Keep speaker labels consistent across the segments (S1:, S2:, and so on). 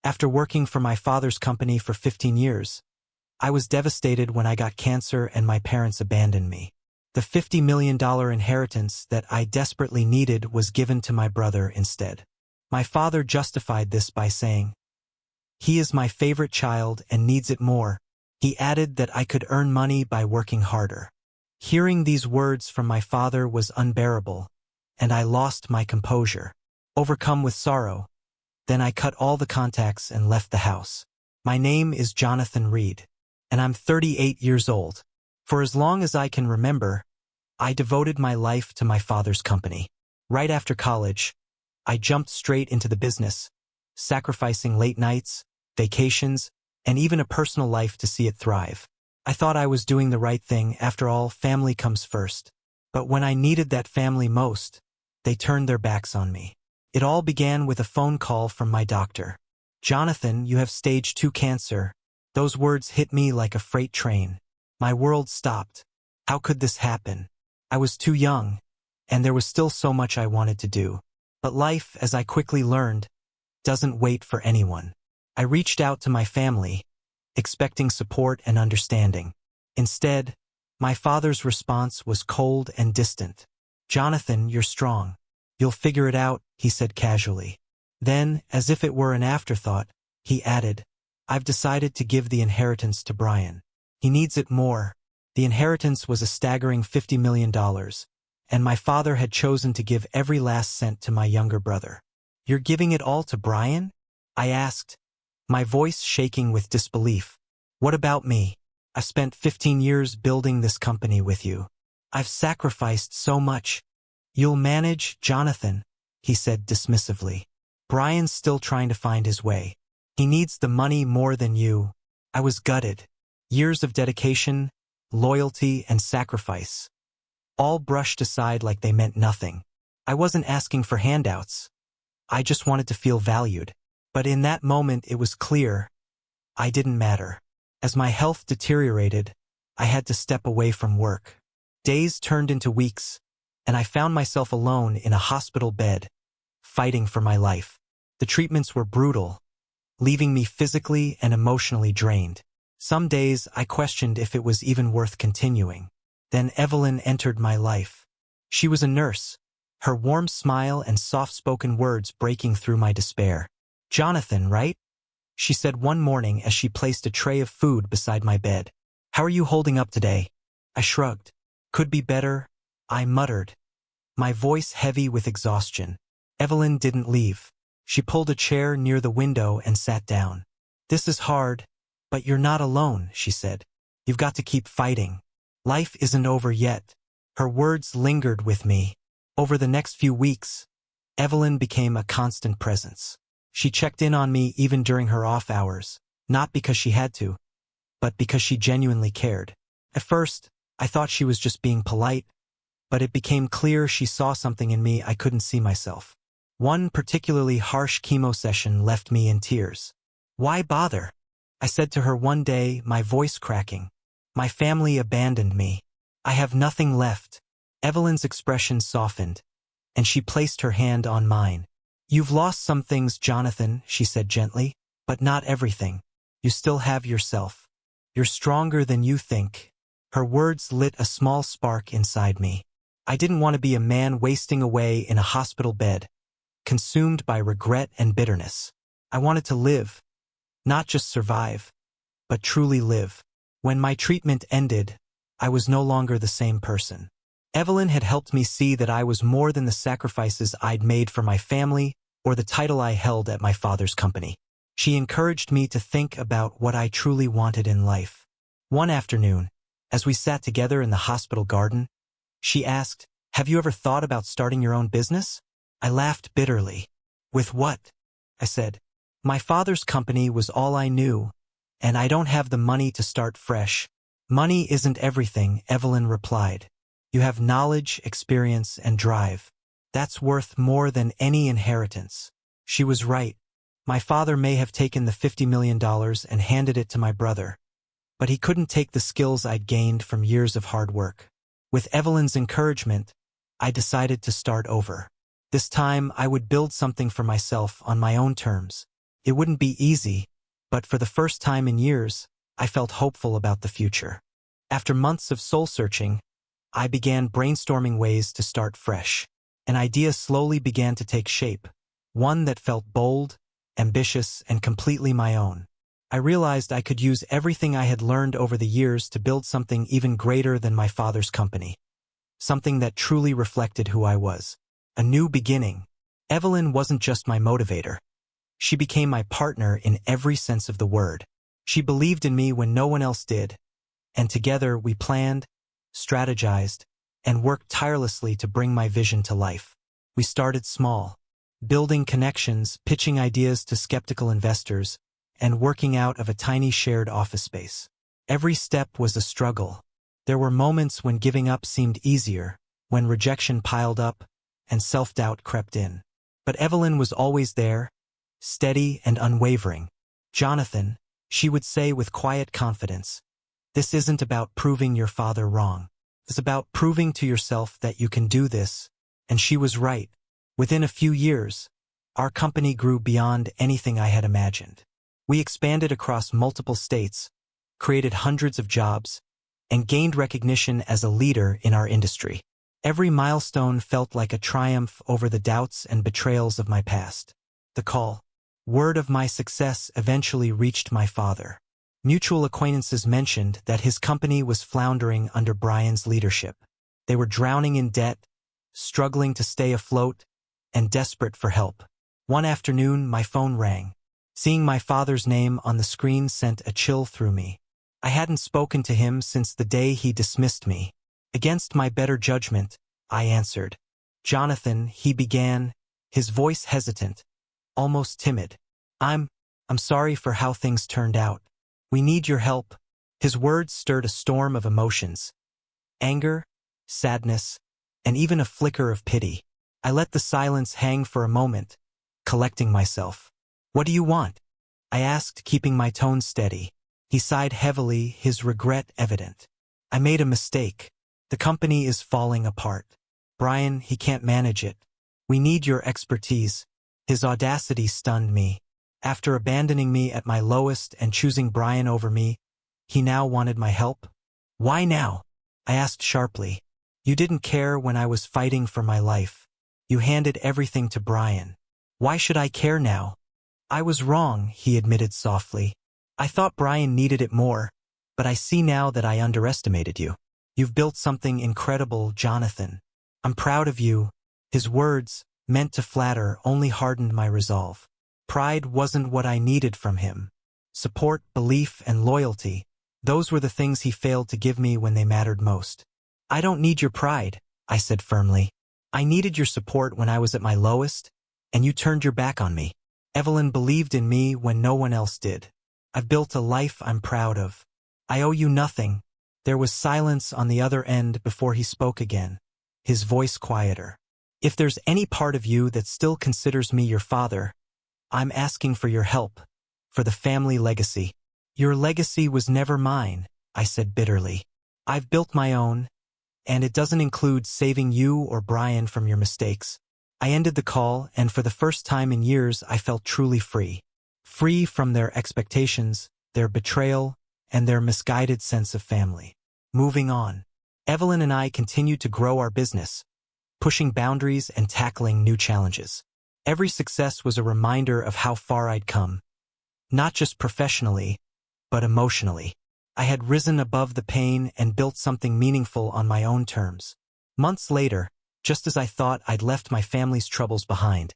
S1: After working for my father's company for 15 years, I was devastated when I got cancer and my parents abandoned me. The $50 million inheritance that I desperately needed was given to my brother instead. My father justified this by saying, "He is my favorite child and needs it more." He added that I could earn money by working harder. Hearing these words from my father was unbearable, and I lost my composure. Overcome with sorrow, then I cut all the contacts and left the house. My name is Jonathan Reed, and I'm 38 years old. For as long as I can remember, I devoted my life to my father's company. Right after college, I jumped straight into the business, sacrificing late nights, vacations, and even a personal life to see it thrive. I thought I was doing the right thing. After all, family comes first. But when I needed that family most, they turned their backs on me. It all began with a phone call from my doctor. "Jonathan, you have stage 2 cancer." Those words hit me like a freight train. My world stopped. How could this happen? I was too young, and there was still so much I wanted to do. But life, as I quickly learned, doesn't wait for anyone. I reached out to my family, expecting support and understanding. Instead, my father's response was cold and distant. "Jonathan, you're strong. You'll figure it out," he said casually. Then, as if it were an afterthought, he added, "I've decided to give the inheritance to Brian. He needs it more." The inheritance was a staggering $50 million, and my father had chosen to give every last cent to my younger brother. "You're giving it all to Brian?" I asked, my voice shaking with disbelief. "What about me? I've spent 15 years building this company with you. I've sacrificed so much." "You'll manage, Jonathan," he said dismissively. "Brian's still trying to find his way. He needs the money more than you." I was gutted. Years of dedication, loyalty, and sacrifice, all brushed aside like they meant nothing. I wasn't asking for handouts. I just wanted to feel valued. But in that moment it was clear I didn't matter. As my health deteriorated, I had to step away from work. Days turned into weeks, and I found myself alone in a hospital bed, fighting for my life. The treatments were brutal, leaving me physically and emotionally drained. Some days I questioned if it was even worth continuing. Then Evelyn entered my life. She was a nurse, her warm smile and soft-spoken words breaking through my despair. "Jonathan, right?" she said one morning as she placed a tray of food beside my bed. "How are you holding up today?" I shrugged. "Could be better," I muttered, my voice heavy with exhaustion. Evelyn didn't leave. She pulled a chair near the window and sat down. "This is hard, but you're not alone," she said. "You've got to keep fighting. Life isn't over yet." Her words lingered with me. Over the next few weeks, Evelyn became a constant presence. She checked in on me even during her off hours, not because she had to, but because she genuinely cared. At first, I thought she was just being polite, but it became clear she saw something in me I couldn't see myself. One particularly harsh chemo session left me in tears. "Why bother?" I said to her one day, my voice cracking. "My family abandoned me. I have nothing left." Evelyn's expression softened, and she placed her hand on mine. "You've lost some things, Jonathan," she said gently, "but not everything. You still have yourself. You're stronger than you think." Her words lit a small spark inside me. I didn't want to be a man wasting away in a hospital bed, consumed by regret and bitterness. I wanted to live, not just survive, but truly live. When my treatment ended, I was no longer the same person. Evelyn had helped me see that I was more than the sacrifices I'd made for my family or the title I held at my father's company. She encouraged me to think about what I truly wanted in life. One afternoon, as we sat together in the hospital garden, she asked, "Have you ever thought about starting your own business?" I laughed bitterly. "With what?" I said. "My father's company was all I knew, and I don't have the money to start fresh." "Money isn't everything," Evelyn replied. "You have knowledge, experience, and drive. That's worth more than any inheritance." She was right. My father may have taken the $50 million and handed it to my brother, but he couldn't take the skills I'd gained from years of hard work. With Evelyn's encouragement, I decided to start over. This time, I would build something for myself on my own terms. It wouldn't be easy, but for the first time in years, I felt hopeful about the future. After months of soul-searching, I began brainstorming ways to start fresh. An idea slowly began to take shape, one that felt bold, ambitious, and completely my own. I realized I could use everything I had learned over the years to build something even greater than my father's company. Something that truly reflected who I was. A new beginning. Evelyn wasn't just my motivator. She became my partner in every sense of the word. She believed in me when no one else did, and together we planned, strategized, and worked tirelessly to bring my vision to life. We started small, building connections, pitching ideas to skeptical investors, and working out of a tiny shared office space. Every step was a struggle. There were moments when giving up seemed easier, when rejection piled up, and self-doubt crept in. But Evelyn was always there, steady and unwavering. "Jonathan," she would say with quiet confidence, "this isn't about proving your father wrong. It's about proving to yourself that you can do this." And she was right. Within a few years, our company grew beyond anything I had imagined. We expanded across multiple states, created hundreds of jobs, and gained recognition as a leader in our industry. Every milestone felt like a triumph over the doubts and betrayals of my past. The word of my success eventually reached my father. Mutual acquaintances mentioned that his company was floundering under Brian's leadership. They were drowning in debt, struggling to stay afloat, and desperate for help. One afternoon, my phone rang. Seeing my father's name on the screen sent a chill through me. I hadn't spoken to him since the day he dismissed me. Against my better judgment, I answered. "Jonathan," he began, his voice hesitant, almost timid. I'm sorry for how things turned out. We need your help." His words stirred a storm of emotions. Anger, sadness, and even a flicker of pity. I let the silence hang for a moment, collecting myself. "What do you want?" I asked, keeping my tone steady. He sighed heavily, his regret evident. "I made a mistake. The company is falling apart. Brian, he can't manage it. We need your expertise." His audacity stunned me. After abandoning me at my lowest and choosing Brian over me, he now wanted my help? "Why now?" I asked sharply. "You didn't care when I was fighting for my life. You handed everything to Brian. Why should I care now?" "I was wrong," he admitted softly. "I thought Brian needed it more, but I see now that I underestimated you. You've built something incredible, Jonathan. I'm proud of you." His words, meant to flatter, only hardened my resolve. Pride wasn't what I needed from him. Support, belief, and loyalty, those were the things he failed to give me when they mattered most. "I don't need your pride," I said firmly. "I needed your support when I was at my lowest, and you turned your back on me. Evelyn believed in me when no one else did. I've built a life I'm proud of. I owe you nothing." There was silence on the other end before he spoke again, his voice quieter. "If there's any part of you that still considers me your father, I'm asking for your help, for the family legacy." "Your legacy was never mine," I said bitterly. "I've built my own, and it doesn't include saving you or Brian from your mistakes." I ended the call, and for the first time in years I felt truly free. Free from their expectations, their betrayal, and their misguided sense of family. Moving on. Evelyn and I continued to grow our business, pushing boundaries and tackling new challenges. Every success was a reminder of how far I'd come. Not just professionally, but emotionally. I had risen above the pain and built something meaningful on my own terms. Months later, just as I thought I'd left my family's troubles behind,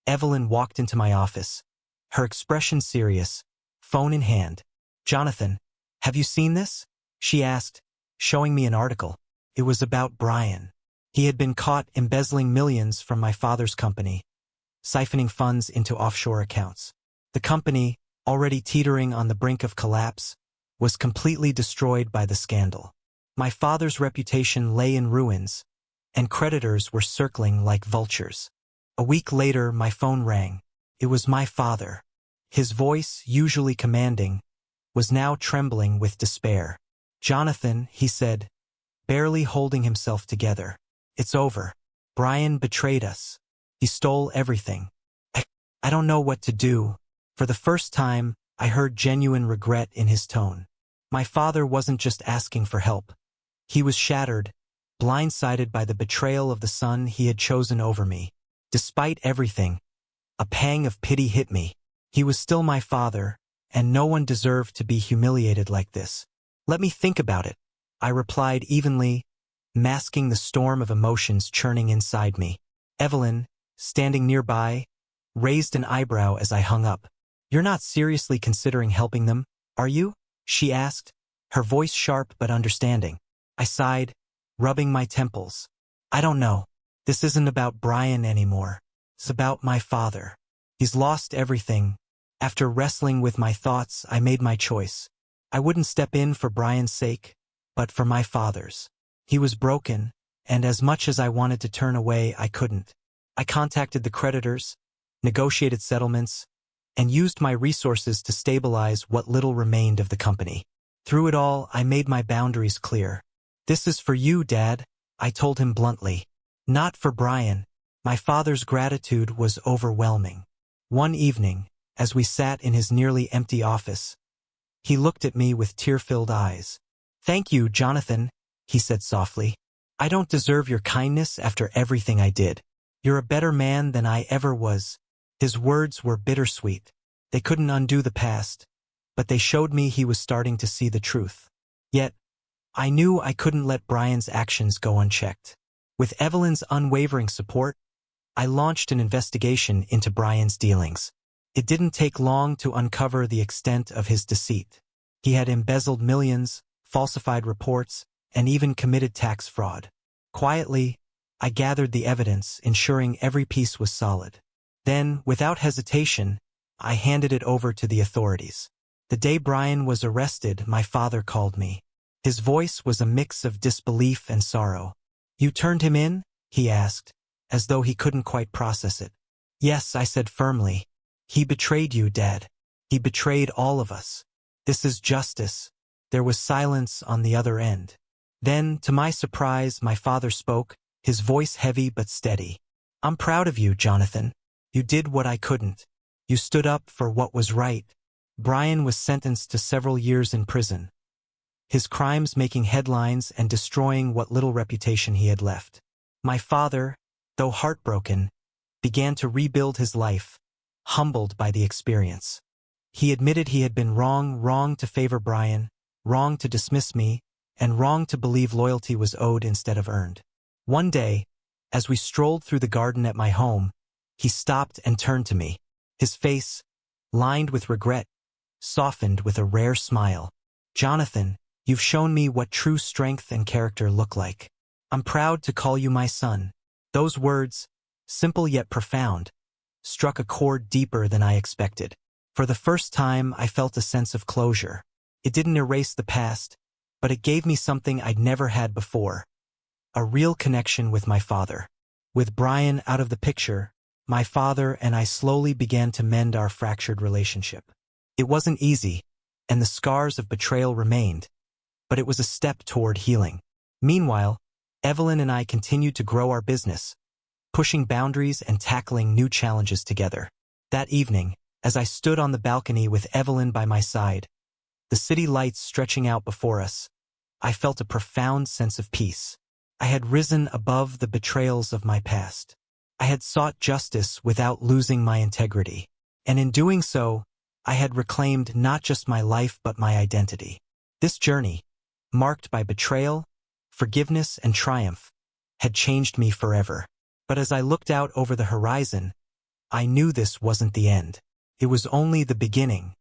S1: Evelyn walked into my office, her expression serious, phone in hand. "Jonathan, have you seen this?" she asked, showing me an article. It was about Brian. He had been caught embezzling millions from my father's company, siphoning funds into offshore accounts. The company, already teetering on the brink of collapse, was completely destroyed by the scandal. My father's reputation lay in ruins, and creditors were circling like vultures. A week later, my phone rang. It was my father. His voice, usually commanding, was now trembling with despair. "Jonathan," he said, barely holding himself together. "It's over. Brian betrayed us. He stole everything. I don't know what to do." For the first time, I heard genuine regret in his tone. My father wasn't just asking for help. He was shattered, blindsided by the betrayal of the son he had chosen over me. Despite everything, a pang of pity hit me. He was still my father, and no one deserved to be humiliated like this. Let me think about it, I replied evenly, masking the storm of emotions churning inside me. Evelyn, standing nearby, raised an eyebrow as I hung up. You're not seriously considering helping them, are you? She asked, her voice sharp but understanding. I sighed, rubbing my temples. I don't know. This isn't about Brian anymore. It's about my father. He's lost everything. After wrestling with my thoughts, I made my choice. I wouldn't step in for Brian's sake, but for my father's. He was broken, and as much as I wanted to turn away, I couldn't. I contacted the creditors, negotiated settlements, and used my resources to stabilize what little remained of the company. Through it all, I made my boundaries clear. This is for you, Dad, I told him bluntly. Not for Brian. My father's gratitude was overwhelming. One evening, as we sat in his nearly empty office, he looked at me with tear-filled eyes. Thank you, Jonathan, he said softly. I don't deserve your kindness after everything I did. You're a better man than I ever was. His words were bittersweet. They couldn't undo the past, but they showed me he was starting to see the truth. Yet, I knew I couldn't let Brian's actions go unchecked. With Evelyn's unwavering support, I launched an investigation into Brian's dealings. It didn't take long to uncover the extent of his deceit. He had embezzled millions, falsified reports, and even committed tax fraud. Quietly, I gathered the evidence, ensuring every piece was solid. Then, without hesitation, I handed it over to the authorities. The day Brian was arrested, my father called me. His voice was a mix of disbelief and sorrow. You turned him in? He asked, as though he couldn't quite process it. Yes, I said firmly. He betrayed you, Dad. He betrayed all of us. This is justice. There was silence on the other end. Then, to my surprise, my father spoke, his voice heavy but steady. I'm proud of you, Jonathan. You did what I couldn't. You stood up for what was right. Brian was sentenced to several years in prison, his crimes making headlines and destroying what little reputation he had left. My father, though heartbroken, began to rebuild his life, humbled by the experience. He admitted he had been wrong to favor Brian, wrong to dismiss me, and wrong to believe loyalty was owed instead of earned. One day, as we strolled through the garden at my home, he stopped and turned to me. His face, lined with regret, softened with a rare smile. Jonathan, you've shown me what true strength and character look like. I'm proud to call you my son. Those words, simple yet profound, struck a chord deeper than I expected. For the first time, I felt a sense of closure. It didn't erase the past, but it gave me something I'd never had before. A real connection with my father. With Brian out of the picture, my father and I slowly began to mend our fractured relationship. It wasn't easy, and the scars of betrayal remained, but it was a step toward healing. Meanwhile, Evelyn and I continued to grow our business, pushing boundaries and tackling new challenges together. That evening, as I stood on the balcony with Evelyn by my side, the city lights stretching out before us, I felt a profound sense of peace. I had risen above the betrayals of my past. I had sought justice without losing my integrity, and in doing so, I had reclaimed not just my life but my identity. This journey, marked by betrayal, forgiveness, and triumph, had changed me forever. But as I looked out over the horizon, I knew this wasn't the end. It was only the beginning.